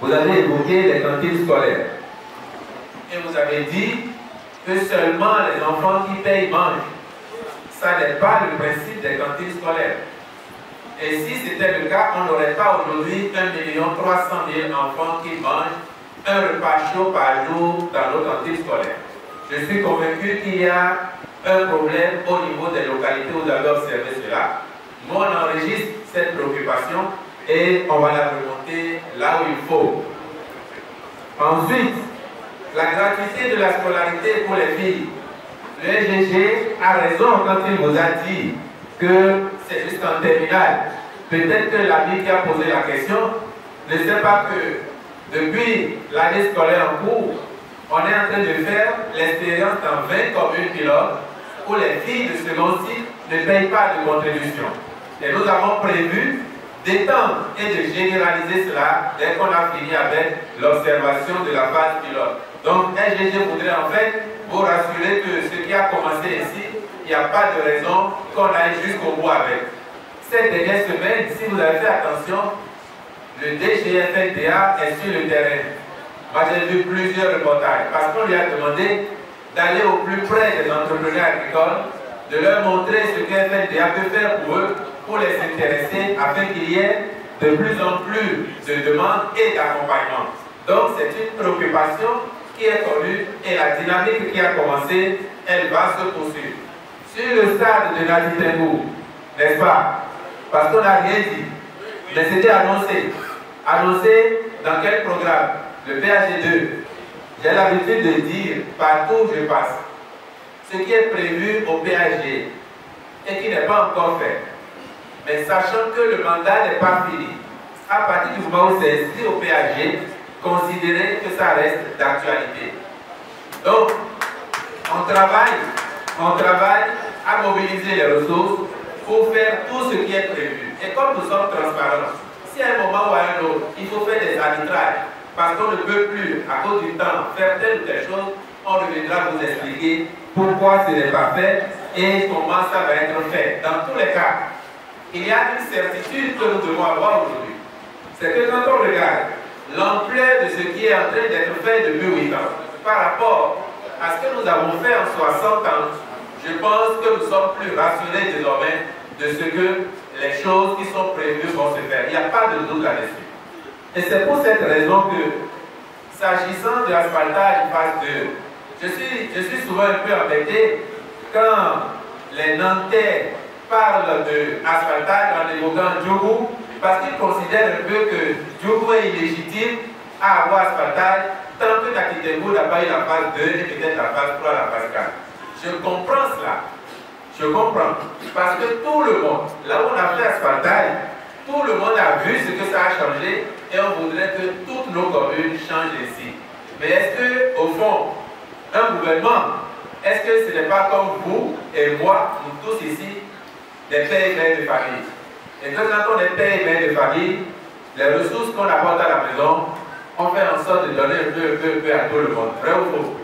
Vous avez évoqué les cantines scolaires. Et vous avez dit que seulement les enfants qui payent mangent. Ça n'est pas le principe des cantines scolaires. Et si c'était le cas, on n'aurait pas aujourd'hui 1 300 000 enfants qui mangent un repas chaud par jour dans nos cantines scolaires. Je suis convaincu qu'il y a un problème au niveau des localités où vous avez observé cela. Nous, on enregistre cette préoccupation et on va la remonter là où il faut. Ensuite, la gratuité de la scolarité pour les filles. Le SGG a raison quand il vous a dit que c'est juste en terminale. Peut-être que l'ami qui a posé la question ne sait pas que depuis l'année scolaire en cours, on est en train de faire l'expérience dans 20 communes pilotes où les filles de second cycle ne payent pas de contribution. Et nous avons prévu d'étendre et de généraliser cela dès qu'on a fini avec l'observation de la phase pilote. Donc, SGG voudrait en fait vous rassurer que ce qui a commencé ici, il n'y a pas de raison qu'on aille jusqu'au bout avec. Cette dernière semaine, si vous avez fait attention, le DGFNDA est sur le terrain. Moi, j'ai vu plusieurs reportages parce qu'on lui a demandé d'aller au plus près des entrepreneurs agricoles, de leur montrer ce que FNDA peut faire pour eux, pour les intéresser, afin qu'il y ait de plus en plus de demandes et d'accompagnement. Donc, c'est une préoccupation qui est connue et la dynamique qui a commencé, elle va se poursuivre. Sur le stade de Nadi Tengou, n'est-ce pas? Parce qu'on n'a rien dit, mais c'était annoncé. Annoncé dans quel programme? Le PAG2. J'ai l'habitude de dire partout où je passe, ce qui est prévu au PAG et qui n'est pas encore fait. Mais sachant que le mandat n'est pas fini, à partir du moment où c'est inscrit au PAG, considérez que ça reste d'actualité. Donc, on travaille à mobiliser les ressources pour faire tout ce qui est prévu. Et comme nous sommes transparents, si à un moment ou à un autre, il faut faire des arbitrages, parce qu'on ne peut plus, à cause du temps, faire telle ou telle chose, on reviendra vous expliquer pourquoi ce n'est pas fait et comment ça va être fait. Dans tous les cas, il y a une certitude que nous devons avoir aujourd'hui. C'est que quand on regarde l'ampleur de ce qui est en train d'être fait depuis 8 ans, par rapport à ce que nous avons fait en 60 ans, je pense que nous sommes plus rassurés désormais de ce que les choses qui sont prévues vont se faire. Il n'y a pas de doute là-dessus. Et c'est pour cette raison que, s'agissant de l'asphaltage phase 2, je suis souvent un peu embêté quand les Nantais parlent de asphaltage en évoquant Djougou, parce qu'ils considèrent un peu que Djougou est illégitime à avoir asphaltage tant que Nadi Tengou n'a pas eu la phase 2 et peut-être la phase 3, la phase 4. Je comprends cela. Je comprends. Parce que tout le monde, là où on a fait asphaltage, tout le monde a vu ce que ça a changé et on voudrait que toutes nos communes changent ici. Mais est-ce que, au fond, un gouvernement, est-ce que ce n'est pas comme vous et moi, nous tous ici, des pères et mères de famille? Et quand on est père et mère de famille, les ressources qu'on apporte à la maison, on fait en sorte de donner un peu à tout le monde. Vrai ou faux?